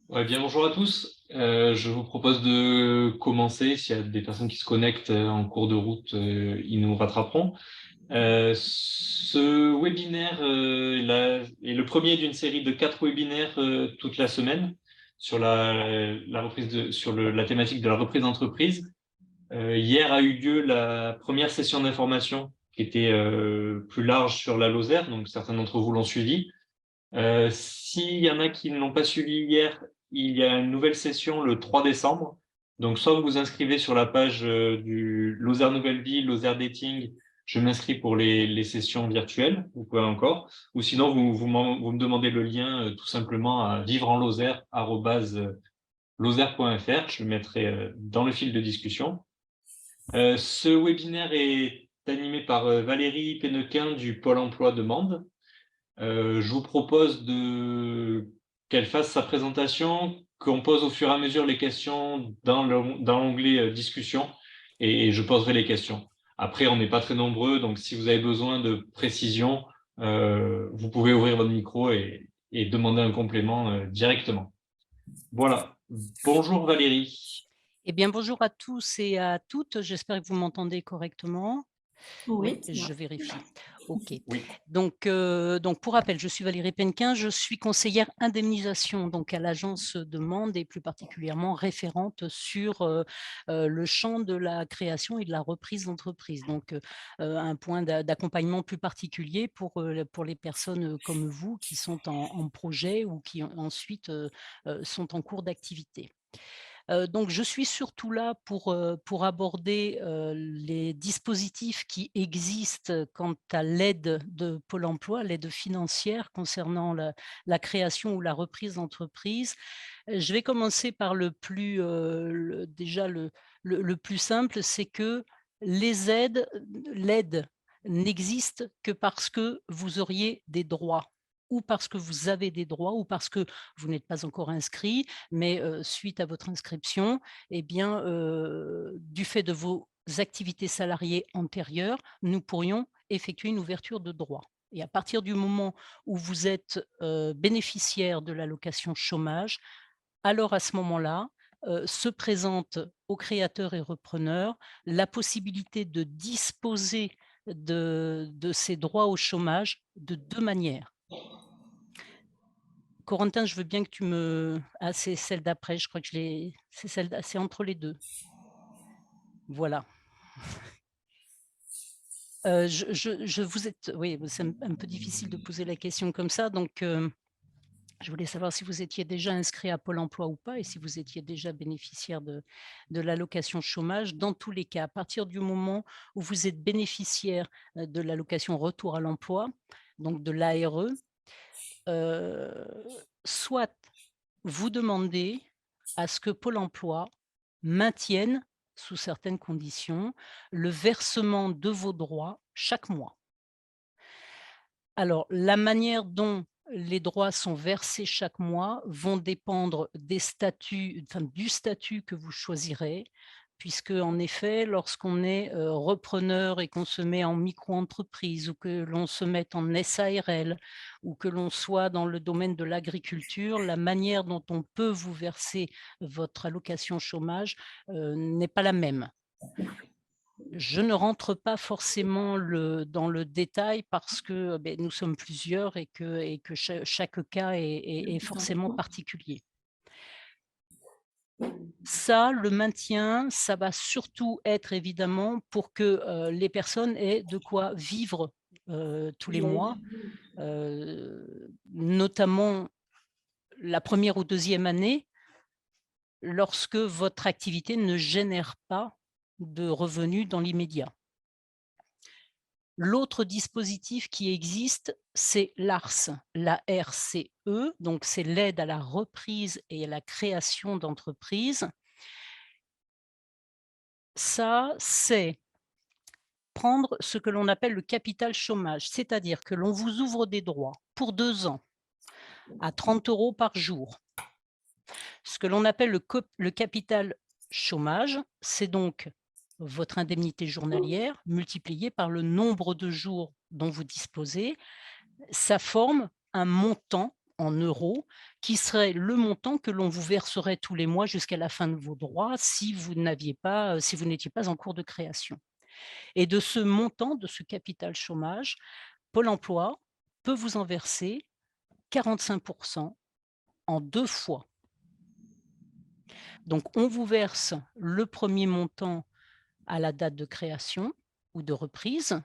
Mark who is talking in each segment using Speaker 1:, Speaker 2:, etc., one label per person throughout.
Speaker 1: Ouais, bien, bonjour à tous. Je vous propose de commencer. S'il y a des personnes qui se connectent en cours de route, ils nous rattraperont. Ce webinaire est le premier d'une série de 4 webinaires toute la semaine sur la reprise la thématique de la reprise d'entreprise. Hier a eu lieu la première session d'information qui était plus large sur la Lozère, donc certains d'entre vous l'ont suivi. S'il y en a qui ne l'ont pas suivi hier, il y a une nouvelle session le 3 décembre. Donc, soit vous vous inscrivez sur la page du Lozère Nouvelle Vie, Lozère Dating. Je m'inscris pour les sessions virtuelles, vous pouvez encore. Ou sinon, vous me demandez le lien tout simplement à vivre-en-lozère@lozère.fr. Je le mettrai dans le fil de discussion. Ce webinaire est animé par Valérie Pénequin du Pôle emploi de Mende. Je vous propose qu'elle fasse sa présentation, qu'on pose au fur et à mesure les questions dans l'onglet discussion et je poserai les questions. Après, on n'est pas très nombreux, donc si vous avez besoin de précision, vous pouvez ouvrir votre micro et demander un complément directement. Voilà. Bonjour Valérie.
Speaker 2: Eh bien, bonjour à tous et à toutes. J'espère que vous m'entendez correctement. Oui,
Speaker 3: Oui,
Speaker 2: je vérifie. OK.
Speaker 1: Oui.
Speaker 2: Donc, pour rappel, je suis Valérie Penquin, je suis conseillère indemnisation donc à l'agence de Mende et plus particulièrement référente sur le champ de la création et de la reprise d'entreprise. Donc, un point d'accompagnement plus particulier pour les personnes comme vous qui sont en projet ou qui ensuite sont en cours d'activité. Donc je suis surtout là pour aborder, les dispositifs qui existent quant à l'aide de Pôle emploi, l'aide financière concernant la création ou la reprise d'entreprise. Je vais commencer par le plus, déjà le plus simple, c'est que l'aide n'existe que parce que vous auriez des droits ou parce que vous avez des droits ou parce que vous n'êtes pas encore inscrit, mais suite à votre inscription, eh bien, du fait de vos activités salariées antérieures, nous pourrions effectuer une ouverture de droit. Et à partir du moment où vous êtes bénéficiaire de l'allocation chômage, alors à ce moment-là, se présente aux créateurs et repreneurs la possibilité de disposer de ces droits au chômage de 2 manières. Corentin, je veux bien que tu me ah, c'est celle d'après, je crois que je l'ai c'est c'est entre les 2. Voilà. Je vous êtes oui, c'est un peu difficile de poser la question comme ça, donc je voulais savoir si vous étiez déjà inscrit à Pôle emploi ou pas et si vous étiez déjà bénéficiaire de l'allocation chômage. Dans tous les cas, à partir du moment où vous êtes bénéficiaire, de l'allocation retour à l'emploi, donc de l'ARE, heu, soit vous demandez à ce que Pôle emploi maintienne, sous certaines conditions, le versement de vos droits chaque mois. Alors, la manière dont les droits sont versés chaque mois vont dépendre des statuts, enfin, du statut que vous choisirez, puisque en effet, lorsqu'on est repreneur et qu'on se met en micro-entreprise ou que l'on se mette en SARL ou que l'on soit dans le domaine de l'agriculture, la manière dont on peut vous verser votre allocation chômage n'est pas la même. Je ne rentre pas forcément dans le détail parce que, nous sommes plusieurs et que chaque cas est
Speaker 3: plus
Speaker 2: forcément
Speaker 3: important.
Speaker 2: particulier. Ça, le maintien, ça va surtout être évidemment pour que, les personnes aient de quoi vivre, tous les
Speaker 3: Bien
Speaker 2: mois,
Speaker 3: évidemment.
Speaker 2: notamment la première ou deuxième année, lorsque votre activité ne génère pas de revenus dans l'immédiat. L'autre dispositif qui existe, c'est l'ARCE, l'ARCE, donc c'est l'aide à la reprise et à la création d'entreprises. Ça, c'est prendre ce que l'on appelle le capital chômage, c'est-à-dire que l'on vous ouvre des droits pour 2 ans à 30 € par jour. Ce que l'on appelle le capital chômage, c'est donc votre indemnité journalière multipliée par le nombre de jours dont vous disposez. Ça forme un montant en euros, qui serait le montant que l'on vous verserait tous les mois jusqu'à la fin de vos droits si vous n'étiez pas en cours de création. Et de ce montant, de ce capital chômage, Pôle emploi peut vous en verser 45 en 2 fois. Donc on vous verse le premier montant à la date de création ou de reprise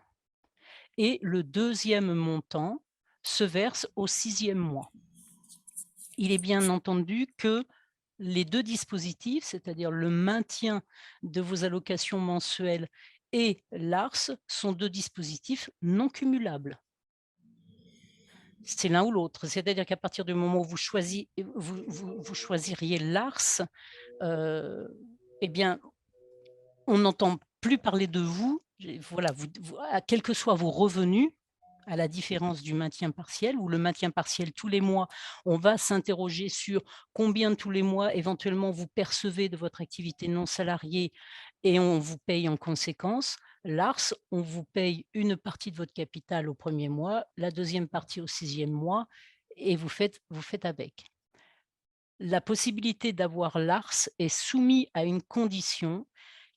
Speaker 2: et le deuxième montant se verse au 6e mois. Il est bien entendu que les 2 dispositifs, c'est-à-dire le maintien de vos allocations mensuelles et l'ARS, sont 2 dispositifs non cumulables. C'est l'un ou l'autre. C'est-à-dire qu'à partir du moment où vous choisiriez l'ARS, eh bien, on n'entend plus parler de vous. Voilà, quels que soient vos revenus, à la différence du maintien partiel, où le maintien partiel tous les mois, on va s'interroger sur combien tous les mois éventuellement vous percevez de votre activité non salariée et on vous paye en conséquence. L'ARS, on vous paye une partie de votre capital au premier mois, la deuxième partie au 6e mois et vous faites avec. La possibilité d'avoir l'ARS est soumise à une condition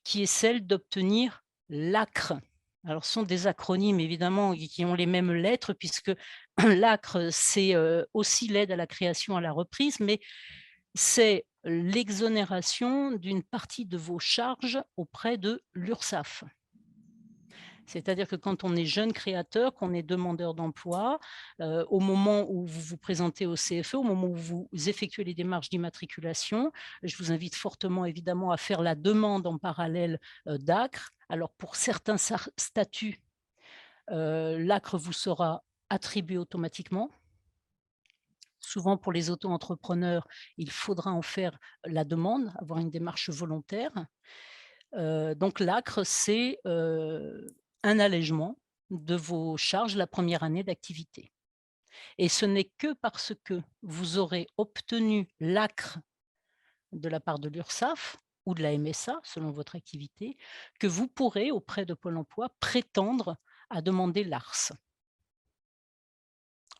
Speaker 2: qui est celle d'obtenir l'ACRE. Alors, ce sont des acronymes évidemment qui ont les mêmes lettres puisque l'ACRE, c'est aussi l'aide à la création à la reprise, mais c'est l'exonération d'une partie de vos charges auprès de l'URSSAF. C'est-à-dire que quand on est jeune créateur, qu'on est demandeur d'emploi, au moment où vous vous présentez au CFE, au moment où vous effectuez les démarches d'immatriculation, je vous invite fortement évidemment à faire la demande en parallèle d'ACRE. Alors pour certains statuts, l'ACRE vous sera attribué automatiquement. Souvent pour les auto-entrepreneurs, il faudra en faire la demande, avoir une démarche volontaire. Donc l'ACRE, c'est un allègement de vos charges la première année d'activité et ce n'est que parce que vous aurez obtenu l'ACRE de la part de l'URSSAF ou de la MSA, selon votre activité, que vous pourrez, auprès de Pôle emploi, prétendre à demander l'ARS.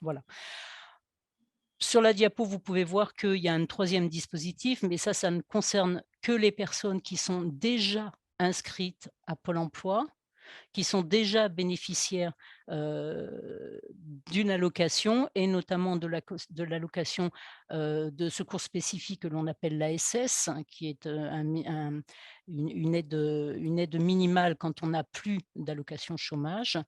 Speaker 2: Voilà. Sur la diapo, vous pouvez voir qu'il y a un troisième dispositif, mais ça ne concerne que les personnes qui sont déjà inscrites à Pôle emploi, qui sont déjà bénéficiaires d'une allocation et notamment de l'allocation de secours spécifique que l'on appelle l'ASS, qui est une aide minimale quand on n'a plus d'allocation chômage.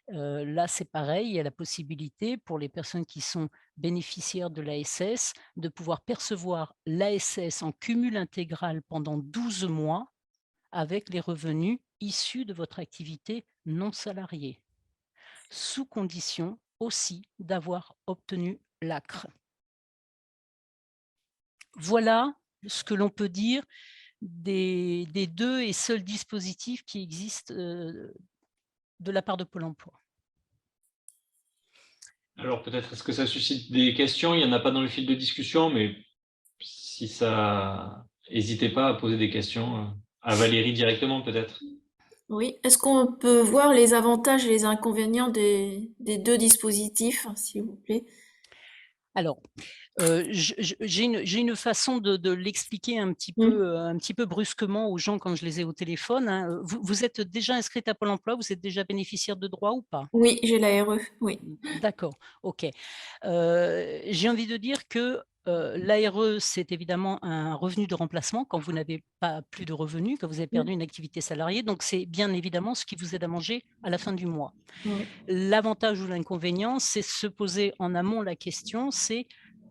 Speaker 2: Là, c'est pareil, il y a la possibilité pour les personnes qui sont bénéficiaires de l'ASS de pouvoir percevoir l'ASS en cumul intégral pendant 12 mois avec les revenus issus de votre activité non salariée, sous condition aussi d'avoir obtenu l'ACRE. Voilà ce que l'on peut dire des 2 et seuls dispositifs qui existent de la part de Pôle emploi.
Speaker 1: Alors peut-être est-ce que ça suscite des questions? Il n'y en a pas dans le fil de discussion, mais si ça, n'hésitez pas à poser des questions à Valérie directement peut-être.
Speaker 3: Oui. Est-ce qu'on peut voir les avantages et les inconvénients des 2 dispositifs, s'il vous plaît?
Speaker 2: Alors, j'ai une façon de l'expliquer un petit
Speaker 3: Mmh.
Speaker 2: peu brusquement aux gens quand je les ai au téléphone, hein. Vous êtes déjà inscrite à Pôle emploi? Vous êtes déjà bénéficiaire de droits ou pas?
Speaker 3: Oui, j'ai la RE, oui.
Speaker 2: D'accord, OK. J'ai envie de dire que, l'ARE, c'est évidemment un revenu de remplacement quand vous n'avez pas plus de revenus, quand vous avez
Speaker 3: Mmh.
Speaker 2: perdu une activité salariée, donc c'est bien évidemment ce qui vous aide à manger à la fin du mois.
Speaker 3: Oui.
Speaker 2: L'avantage ou l'inconvénient, c'est se poser en amont la question, c'est: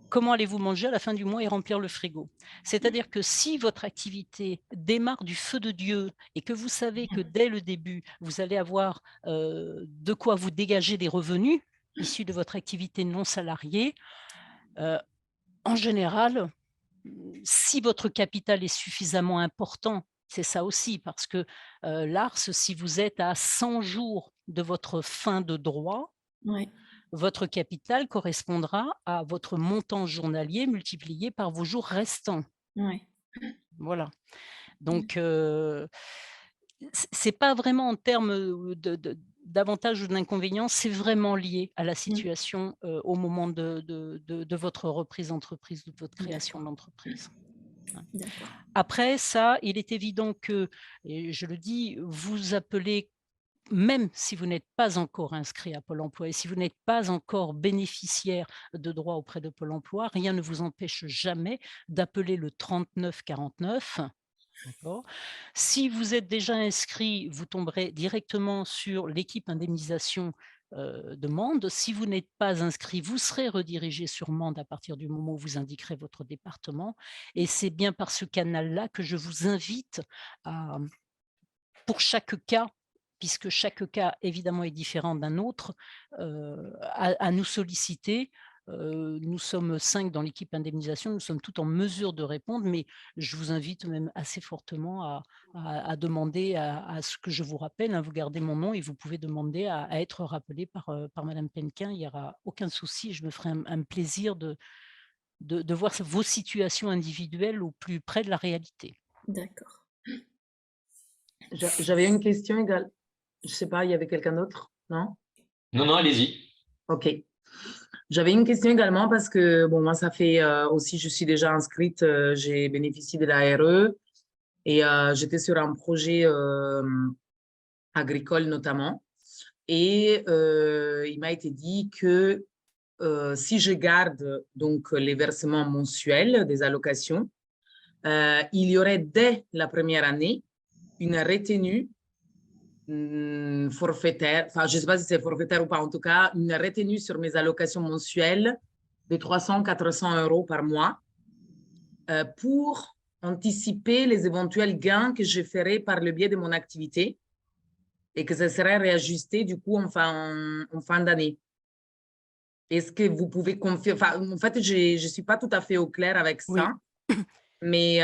Speaker 2: comment allez-vous manger à la fin du mois et remplir le frigo? C'est-à-dire que si votre activité démarre du feu de Dieu et que vous savez que dès le début, vous allez avoir, de quoi vous dégager des revenus issus de votre activité non salariée, heu, en général, si votre capital est suffisamment important, c'est ça aussi parce que, l'ARS, si vous êtes à 100 jours de votre fin de droit,
Speaker 3: Ouais.
Speaker 2: votre capital correspondra à votre montant journalier multiplié par vos jours restants.
Speaker 3: Ouais.
Speaker 2: Voilà.
Speaker 3: Mmh.
Speaker 2: Donc, c'est pas vraiment en termes, d'avantages ou d'inconvénients, c'est vraiment lié à la situation au moment de votre reprise d'entreprise, de votre création
Speaker 3: D'accord,
Speaker 2: d'entreprise.
Speaker 3: d'accord.
Speaker 2: Après ça, il est évident que, et je le dis, vous appelez, même si vous n'êtes pas encore inscrit à Pôle emploi et si vous n'êtes pas encore bénéficiaire de droits auprès de Pôle emploi, rien ne vous empêche jamais d'appeler le 39 49. D'accord. Si vous êtes déjà inscrit, vous tomberez directement sur l'équipe indemnisation de Mende. Si vous n'êtes pas inscrit, vous serez redirigé sur Mende à partir du moment où vous indiquerez votre département. Et c'est bien par ce canal-là que je vous invite à, pour chaque cas, puisque chaque cas évidemment est différent d'un autre, à nous solliciter. Nous sommes 5 dans l'équipe indemnisation, nous sommes tous en mesure de répondre, mais je vous invite même assez fortement à demander à ce que je vous rappelle, hein, vous gardez mon nom et vous pouvez demander à être rappelé par madame Penquin, il n'y aura aucun souci, je me ferai un plaisir de voir vos situations individuelles au plus près de la réalité.
Speaker 3: D'accord.
Speaker 4: J'avais une question égale. Je sais pas, il y avait quelqu'un d'autre? Non?
Speaker 1: Non, non, allez-y.
Speaker 4: Ok. J'avais une question également parce que, bon, moi, ça fait aussi, je suis déjà inscrite, j'ai bénéficié de l'ARE et j'étais sur un projet agricole notamment. Et il m'a été dit que si je garde donc les versements mensuels des allocations, il y aurait dès la première année une retenue forfaitaire, enfin, je ne sais pas si c'est forfaitaire ou pas, en tout cas, une retenue sur mes allocations mensuelles de 300-400 euros par mois pour anticiper les éventuels gains que je ferai par le biais de mon activité et que ça serait réajusté du coup en fin d'année. Est-ce que vous pouvez confirmer? Enfin, en fait, je ne suis pas tout à fait au clair avec
Speaker 2: Oui.
Speaker 4: ça. Mais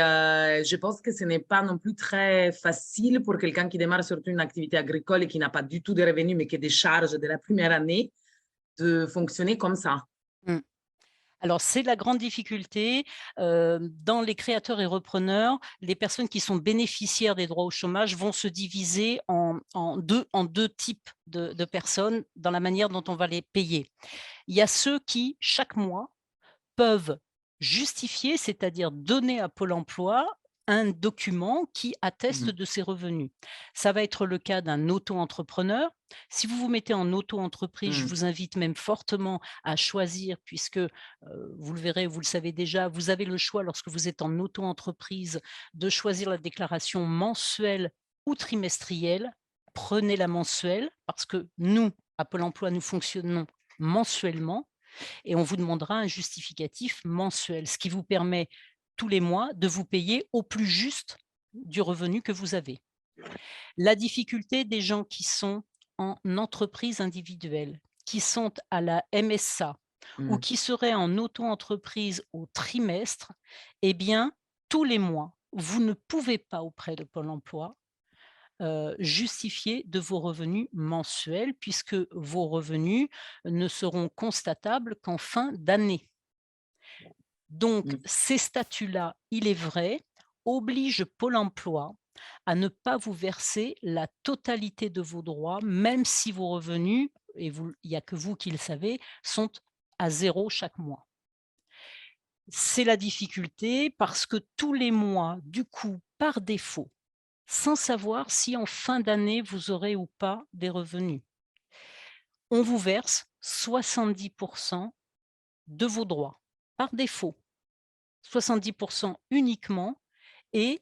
Speaker 4: je pense que ce n'est pas non plus très facile pour quelqu'un qui démarre surtout une activité agricole et qui n'a pas du tout de revenus, mais qui a des charges de la première année, de fonctionner comme ça.
Speaker 2: Alors, c'est la grande difficulté dans les créateurs et repreneurs. Les personnes qui sont bénéficiaires des droits au chômage vont se diviser en deux types de personnes dans la manière dont on va les payer. Il y a ceux qui, chaque mois, peuvent justifier, c'est-à-dire donner à Pôle emploi un document qui atteste de ses revenus. Ça va être le cas d'un auto-entrepreneur. Si vous vous mettez en auto-entreprise, je vous invite même fortement à choisir, puisque vous le verrez, vous le savez déjà, vous avez le choix lorsque vous êtes en auto-entreprise de choisir la déclaration mensuelle ou trimestrielle. Prenez la mensuelle parce que nous, à Pôle emploi, nous fonctionnons mensuellement et on vous demandera un justificatif mensuel, ce qui vous permet tous les mois de vous payer au plus juste du revenu que vous avez. La difficulté des gens qui sont en entreprise individuelle, qui sont à la MSA ou qui seraient en auto-entreprise au trimestre, eh bien, tous les mois, vous ne pouvez pas auprès de Pôle emploi justifier de vos revenus mensuels puisque vos revenus ne seront constatables qu'en fin d'année. Donc, ces statuts-là, il est vrai, obligent Pôle emploi à ne pas vous verser la totalité de vos droits, même si vos revenus, et il n'y a que vous qui le savez, sont à 0 chaque mois. C'est la difficulté parce que tous les mois, du coup, par défaut, sans savoir si en fin d'année vous aurez ou pas des revenus, on vous verse 70% de vos droits, par défaut. 70% uniquement et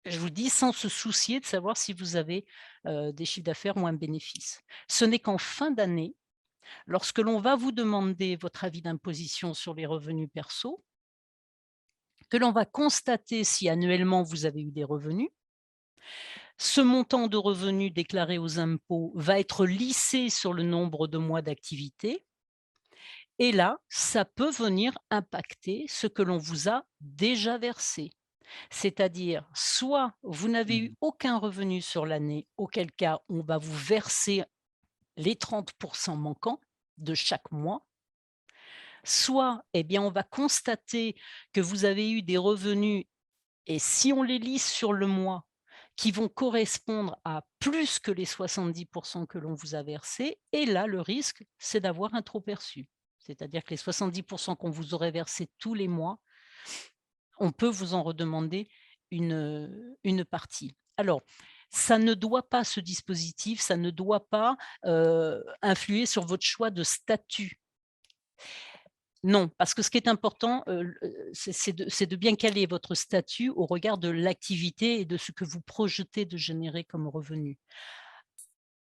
Speaker 2: je vous dis sans se soucier de savoir si vous avez des chiffres d'affaires ou un bénéfice. Ce n'est qu'en fin d'année, lorsque l'on va vous demander votre avis d'imposition sur les revenus perso, que l'on va constater si annuellement vous avez eu des revenus. Ce montant de revenus déclaré aux impôts va être lissé sur le nombre de mois d'activité. Et là, ça peut venir impacter ce que l'on vous a déjà versé. C'est-à-dire, soit vous n'avez eu aucun revenu sur l'année, auquel cas on va vous verser les 30% manquants de chaque mois, soit eh bien, on va constater que vous avez eu des revenus et si on les lisse sur le mois, qui vont correspondre à plus que les 70% que l'on vous a versés. Et là, le risque, c'est d'avoir un trop-perçu. C'est-à-dire que les 70% qu'on vous aurait versés tous les mois, on peut vous en redemander une partie. Alors, ça ne doit pas, ce dispositif, ça ne doit pas influer sur votre choix de statut. Non, parce que ce qui est important, c'est de bien caler votre statut au regard de l'activité et de ce que vous projetez de générer comme revenu.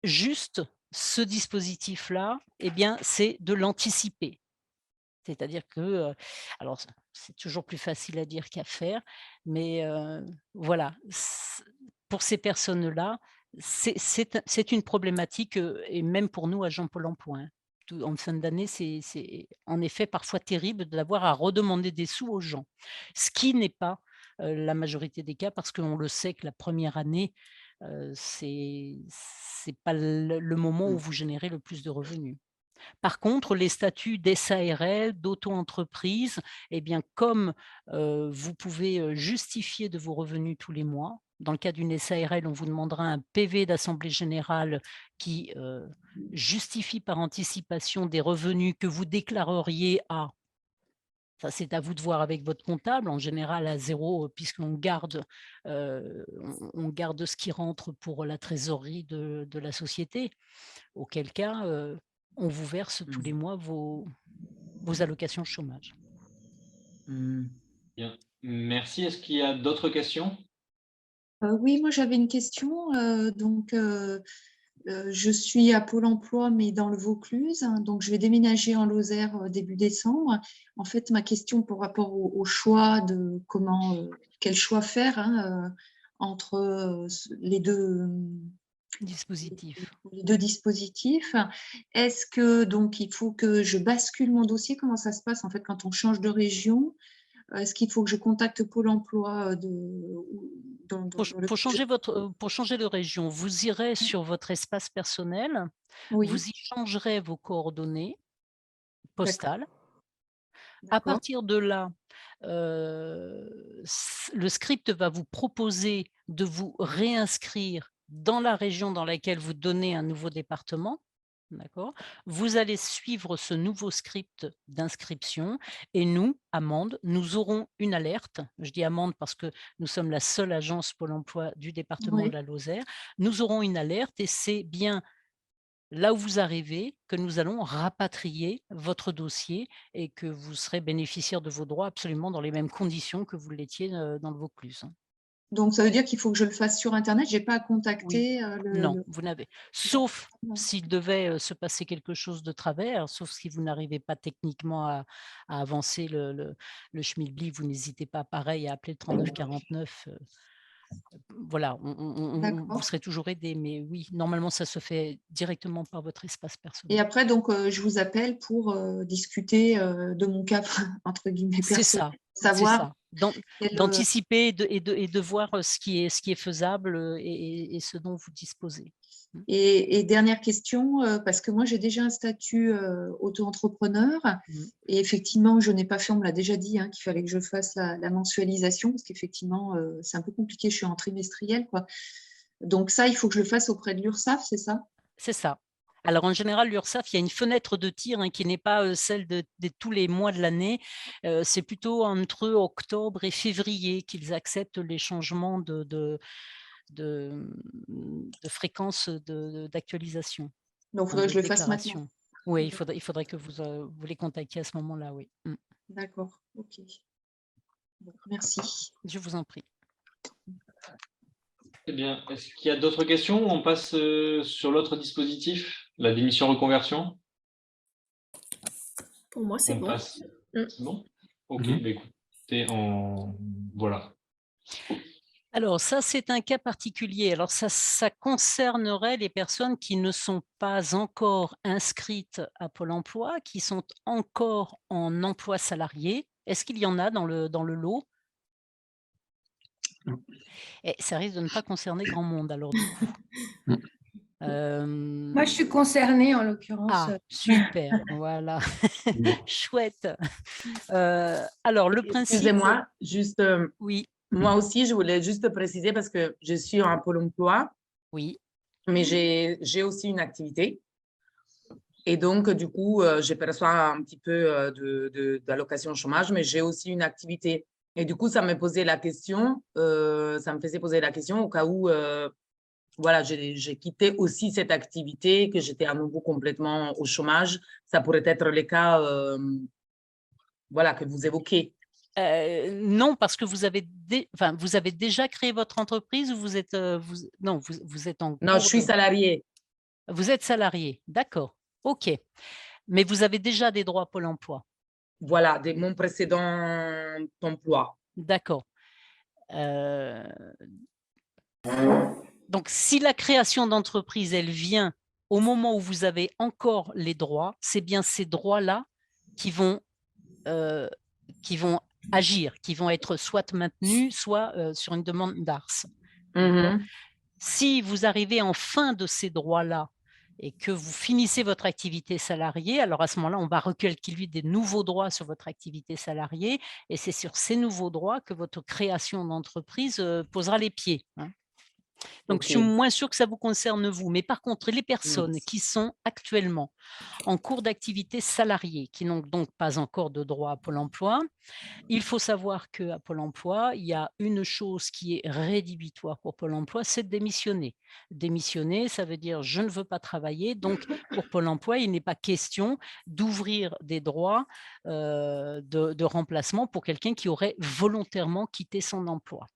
Speaker 2: Juste, ce dispositif-là, eh bien, c'est de l'anticiper. C'est-à-dire que, alors c'est toujours plus facile à dire qu'à faire, mais voilà, pour ces personnes-là, c'est une problématique, et même pour nous, agents Pôle emploi, hein. En fin d'année, c'est en effet parfois terrible d'avoir à redemander des sous aux gens. Ce qui n'est pas la majorité des cas, parce qu'on le sait que la première année, c'est pas le moment où vous générez le plus de revenus. Par contre, les statuts d'SARL, d'auto-entreprise, eh bien, comme vous pouvez justifier de vos revenus tous les mois, dans le cas d'une SARL, on vous demandera un PV d'assemblée générale qui justifie par anticipation des revenus que vous déclareriez à, ça c'est à vous de voir avec votre comptable, en général à 0, puisqu'on garde, on garde ce qui rentre pour la trésorerie de la société, auquel cas on vous verse tous les mois vos allocations chômage.
Speaker 1: Bien, merci. Est-ce qu'il y a d'autres questions?
Speaker 3: Oui, moi j'avais une question. Je suis à Pôle emploi, mais dans le Vaucluse. Donc, je vais déménager en Lozère début décembre. En fait, ma question par rapport au choix de quel choix faire entre les deux
Speaker 2: Dispositif.
Speaker 3: dispositifs. Est-ce que donc il faut que je bascule mon dossier? Comment ça se passe en fait quand on change de région? Est-ce qu'il faut que je contacte Pôle emploi
Speaker 2: Pour changer de région, vous irez sur votre espace personnel,
Speaker 3: Oui,
Speaker 2: vous y changerez vos coordonnées postales. À
Speaker 3: d'accord.
Speaker 2: partir de là, le script va vous proposer de vous réinscrire dans la région dans laquelle vous donnez un nouveau département. D'accord. Vous allez suivre ce nouveau script d'inscription et nous, Amande, nous aurons une alerte. Je dis Amande parce que nous sommes la seule agence Pôle emploi du département
Speaker 3: Oui.
Speaker 2: de la Lozère. Nous aurons une alerte et c'est bien là où vous arrivez que nous allons rapatrier votre dossier et que vous serez bénéficiaire de vos droits absolument dans les mêmes conditions que vous l'étiez dans le Vaucluse.
Speaker 3: Donc, ça veut dire qu'il faut que je le fasse sur Internet. Je n'ai pas à
Speaker 2: Oui.
Speaker 3: contacter
Speaker 2: Non, vous n'avez. Sauf s'il devait se passer quelque chose de travers, sauf si vous n'arrivez pas techniquement à avancer le schmilblick, vous n'hésitez pas, pareil, à appeler le 3949. Voilà, vous
Speaker 3: D'accord.
Speaker 2: serez toujours aidé, mais oui, normalement, ça se fait directement par votre espace
Speaker 3: Et
Speaker 2: personnel.
Speaker 3: après, donc, je vous appelle pour discuter de mon cas, entre guillemets,
Speaker 2: C'est
Speaker 3: personnel.
Speaker 2: ça, c'est
Speaker 3: Savoir
Speaker 2: ça.
Speaker 3: quel,
Speaker 2: D'anticiper et de voir ce qui est faisable et ce dont vous disposez.
Speaker 3: Et dernière question, parce que moi j'ai déjà un statut auto-entrepreneur et effectivement je n'ai pas fait, on me l'a déjà dit qu'il fallait que je fasse la mensualisation parce qu'effectivement c'est un peu compliqué, je suis en trimestriel quoi. Donc ça, il faut que je le fasse auprès de l'URSSAF, c'est ça?
Speaker 2: C'est ça. Alors, en général, l'URSSAF, il y a une fenêtre de tir qui n'est pas celle de tous les mois de l'année. C'est plutôt entre octobre et février qu'ils acceptent les changements de fréquence d'actualisation.
Speaker 3: Donc il faudrait que je le fasse maintenant.
Speaker 2: Déclaration. Oui, il faudrait que vous les contactiez à ce moment-là, oui.
Speaker 3: D'accord, ok. Bon, merci.
Speaker 2: Je vous en prie.
Speaker 1: Très bien. Est-ce qu'il y a d'autres questions? On passe sur l'autre dispositif, la démission reconversion.
Speaker 3: Pour moi, c'est bon.
Speaker 1: C'est bon? Ok, bah, écoutez, voilà.
Speaker 2: Alors ça, c'est un cas particulier. Alors ça concernerait les personnes qui ne sont pas encore inscrites à Pôle emploi, qui sont encore en emploi salarié. Est-ce qu'il y en a dans le lot? Et ça risque de ne pas concerner grand monde alors du coup.
Speaker 5: Moi, je suis concernée en l'occurrence.
Speaker 2: Ah, super, voilà, chouette. Alors, le principe…
Speaker 4: Excusez-moi, juste,
Speaker 2: Oui.
Speaker 4: Moi aussi, je voulais juste préciser parce que je suis en Pôle emploi,
Speaker 2: Oui,
Speaker 4: mais j'ai aussi une activité. Et donc, du coup, je perçois un petit peu d'allocation chômage, mais j'ai aussi une activité. Et du coup, ça me posait la question, ça me faisait poser la question au cas où, voilà, j'ai quitté aussi cette activité, que j'étais à nouveau complètement au chômage. Ça pourrait être le cas, voilà, que vous évoquez.
Speaker 2: non, parce que vous avez, vous avez déjà créé votre entreprise ou vous êtes, non, vous êtes en
Speaker 4: Non, je
Speaker 2: cours
Speaker 4: suis
Speaker 2: de…
Speaker 4: salariée.
Speaker 2: Vous êtes salarié, d'accord, ok. Mais vous avez déjà des droits Pôle emploi,
Speaker 4: Voilà, de mon précédent emploi.
Speaker 2: d'accord. Donc, si la création d'entreprise, elle vient au moment où vous avez encore les droits, c'est bien ces droits-là qui vont agir, qui vont être soit maintenus, soit sur une demande d'ARS.
Speaker 4: Mhm.
Speaker 2: Si vous arrivez en fin de ces droits-là et que vous finissez votre activité salariée, alors à ce moment-là, on va recalculer des nouveaux droits sur votre activité salariée et c'est sur ces nouveaux droits que votre création d'entreprise posera les pieds, hein. Donc, je suis
Speaker 4: OK.
Speaker 2: moins sûre que ça vous concerne vous, mais par contre, les personnes
Speaker 4: Merci.
Speaker 2: qui sont actuellement en cours d'activité salariée, qui n'ont donc pas encore de droit à Pôle emploi, il faut savoir qu'à Pôle emploi, il y a une chose qui est rédhibitoire pour Pôle emploi, c'est de démissionner. Démissionner, ça veut dire je ne veux pas travailler. Donc, pour Pôle emploi, il n'est pas question d'ouvrir des droits de remplacement pour quelqu'un qui aurait volontairement quitté son emploi.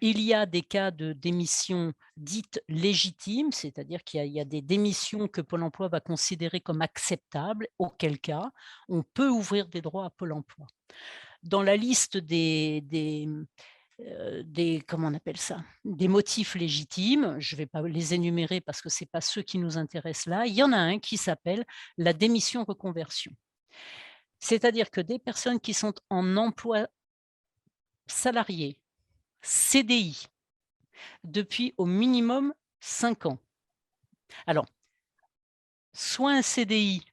Speaker 2: Il y a des cas de démission dites légitimes, c'est-à-dire qu'il y a des démissions que Pôle emploi va considérer comme acceptables, auquel cas on peut ouvrir des droits à Pôle emploi. Dans la liste comment on appelle ça? Des motifs légitimes, je ne vais pas les énumérer parce que ce n'est pas ceux qui nous intéressent là, il y en a un qui s'appelle la démission reconversion. C'est-à-dire que des personnes qui sont en emploi salarié, CDI, depuis au minimum 5 ans. Alors, soit un CDI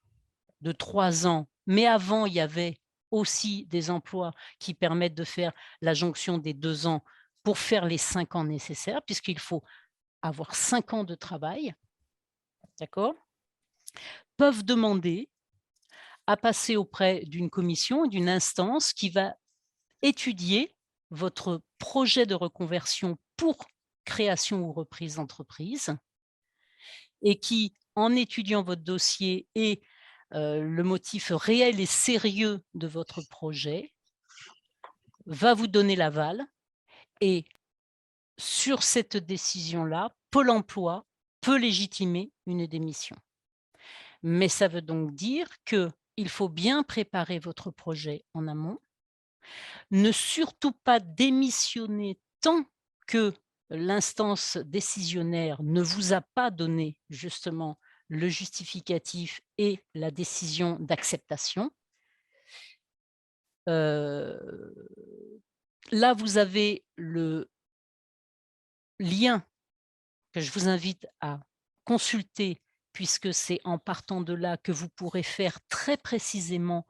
Speaker 2: de 3 ans, mais avant, il y avait aussi des emplois qui permettent de faire la jonction des 2 ans pour faire les 5 ans nécessaires, puisqu'il faut avoir 5 ans de travail, d'accord? Peuvent demander à passer auprès d'une commission, d'une instance qui va étudier votre projet de reconversion pour création ou reprise d'entreprise et qui, en étudiant votre dossier et le motif réel et sérieux de votre projet, va vous donner l'aval et sur cette décision-là, Pôle emploi peut légitimer une démission. Mais ça veut donc dire qu'il faut bien préparer votre projet en amont, ne surtout pas démissionner tant que l'instance décisionnaire ne vous a pas donné justement le justificatif et la décision d'acceptation. Là, vous avez le lien que je vous invite à consulter, puisque c'est en partant de là que vous pourrez faire très précisément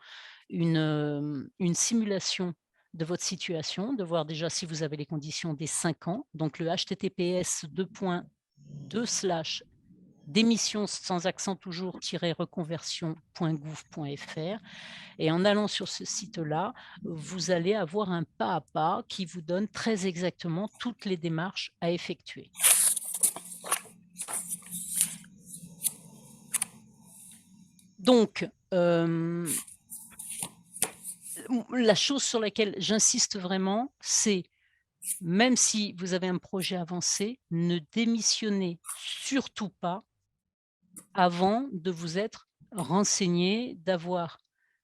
Speaker 2: une simulation de votre situation, de voir déjà si vous avez les conditions des 5 ans. Donc le https://démission sans accent toujours reconversion.gouv.fr et en allant sur ce site-là, vous allez avoir un pas à pas qui vous donne très exactement toutes les démarches à effectuer. Donc, la chose sur laquelle j'insiste vraiment, c'est même si vous avez un projet avancé, ne démissionnez surtout pas avant de vous être renseigné, d'avoir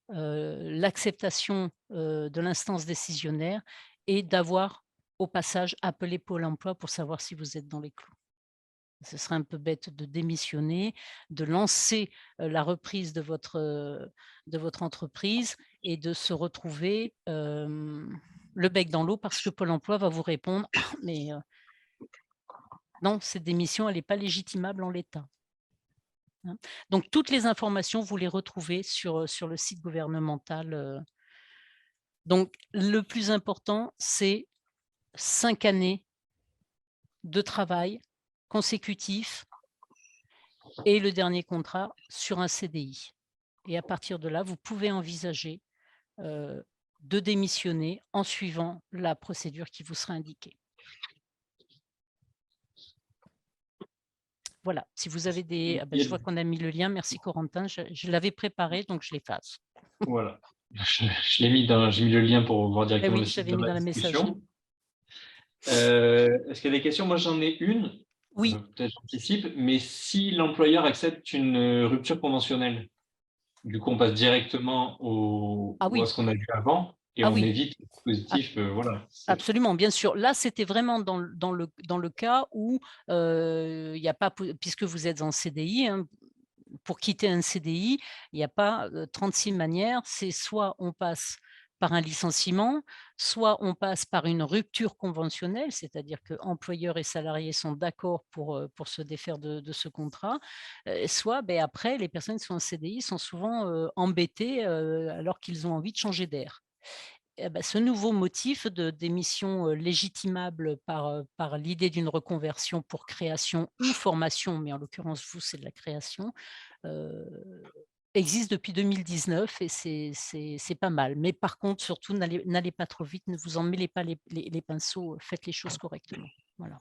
Speaker 2: l'acceptation de l'instance décisionnaire et d'avoir au passage appelé Pôle emploi pour savoir si vous êtes dans les clous. Ce serait un peu bête de démissionner, de lancer la reprise de votre entreprise et de se retrouver le bec dans l'eau parce que Pôle emploi va vous répondre «Ah, mais non, cette démission, elle n'est pas légitimable en l'état». Hein. Donc, toutes les informations, vous les retrouvez sur le site gouvernemental. Donc, le plus important, c'est 5 années de travail consécutif et le dernier contrat sur un CDI. Et à partir de là, vous pouvez envisager de démissionner en suivant la procédure qui vous sera indiquée. Voilà, si vous avez des... je vois qu'on a mis le lien, merci Corentin, je l'avais préparé, donc je l'efface.
Speaker 1: Voilà, j'ai mis le lien pour voir directement
Speaker 2: oui,
Speaker 1: le site
Speaker 2: j'avais
Speaker 1: dans
Speaker 2: mis dans la
Speaker 1: discussion.
Speaker 2: messagerie.
Speaker 1: Est-ce qu'il y a des questions? Moi, j'en ai une.
Speaker 2: Oui.
Speaker 1: Peut-être j'anticipe, mais si l'employeur accepte une rupture conventionnelle, du coup, on passe directement à ce qu'on a vu avant et on évite le dispositif. Voilà.
Speaker 2: Absolument, bien sûr. Là, c'était vraiment dans le cas où il n'y a pas, puisque vous êtes en CDI, hein, pour quitter un CDI, il n'y a pas 36 manières. C'est soit on passe par un licenciement, soit on passe par une rupture conventionnelle, c'est-à-dire que employeur et salariés sont d'accord pour se défaire de ce contrat, soit après, les personnes qui sont en CDI sont souvent embêtées alors qu'ils ont envie de changer d'air. Ce nouveau motif de démission légitimable par l'idée d'une reconversion pour création ou formation, mais en l'occurrence, vous, c'est de la création, existe depuis 2019 et c'est pas mal. Mais par contre, surtout, n'allez pas trop vite, ne vous en mêlez pas les pinceaux, faites les choses correctement. Voilà.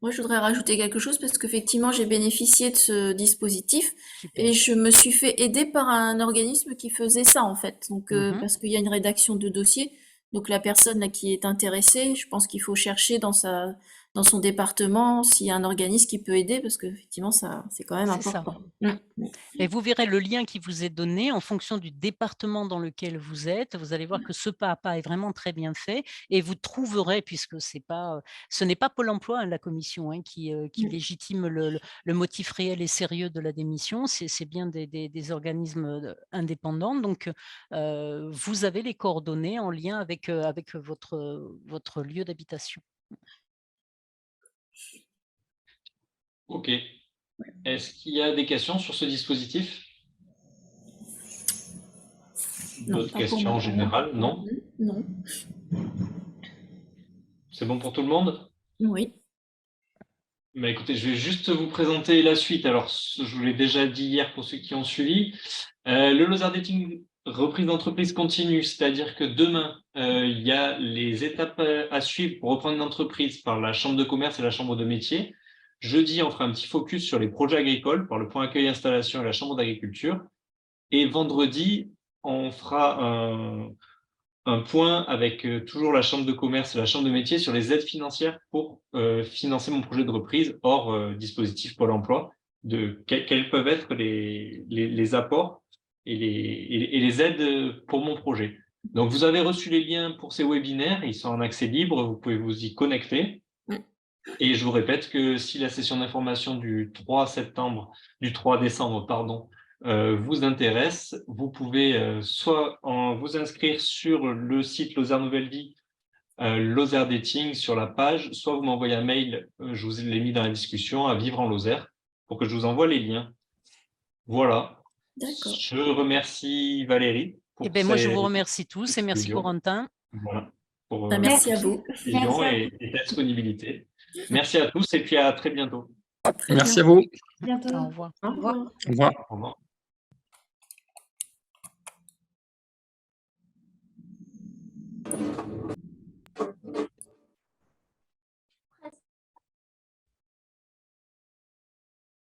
Speaker 6: Moi, je voudrais rajouter quelque chose parce qu'effectivement, j'ai bénéficié de ce dispositif.
Speaker 2: Super.
Speaker 6: Et je me suis fait aider par un organisme qui faisait ça, en fait. Donc, parce qu'il y a une rédaction de dossier. Donc, la personne là, qui est intéressée, je pense qu'il faut chercher dans son département s'il y a un organisme qui peut aider parce qu'effectivement, c'est quand même important.
Speaker 2: Et vous verrez le lien qui vous est donné en fonction du département dans lequel vous êtes. Vous allez voir que ce pas à pas est vraiment très bien fait et vous trouverez, puisque ce n'est pas Pôle emploi, hein, la commission, hein, qui légitime le motif réel et sérieux de la démission, c'est bien des organismes indépendants. Donc, vous avez les coordonnées en lien avec votre lieu d'habitation.
Speaker 1: OK. Est-ce qu'il y a des questions sur ce dispositif? D'autres questions en général? Non?
Speaker 6: Non.
Speaker 1: C'est bon pour tout le monde?
Speaker 6: Oui.
Speaker 1: Écoutez, je vais juste vous présenter la suite. Alors, je vous l'ai déjà dit hier pour ceux qui ont suivi. Le Lozère Dating reprise d'entreprise continue, c'est-à-dire que demain, il y a les étapes à suivre pour reprendre une entreprise par la Chambre de commerce et la Chambre de métier. Jeudi, on fera un petit focus sur les projets agricoles par le point accueil installation et la Chambre d'agriculture. Et vendredi, on fera un point avec toujours la Chambre de commerce et la Chambre de métier sur les aides financières pour financer mon projet de reprise hors dispositif Pôle emploi, quels peuvent être les apports et les aides pour mon projet. Donc, vous avez reçu les liens pour ces webinaires, ils sont en accès libre, vous pouvez vous y connecter. Et je vous répète que si la session d'information du 3 décembre, vous intéresse, vous pouvez soit vous inscrire sur le site Lozère Nouvelle Vie, Lozère Dating sur la page, soit vous m'envoyez un mail, je vous l'ai mis dans la discussion, à Vivre en Lozère, pour que je vous envoie les liens. Voilà. Je remercie Valérie.
Speaker 2: Moi, je vous remercie tous et merci Corentin.
Speaker 1: Voilà.
Speaker 6: Merci à vous.
Speaker 1: Et ta disponibilité. Merci à tous et puis à très bientôt.
Speaker 7: Merci à vous.
Speaker 5: Bientôt.
Speaker 2: Au revoir.
Speaker 6: Au revoir.
Speaker 7: Au revoir.
Speaker 1: Au revoir.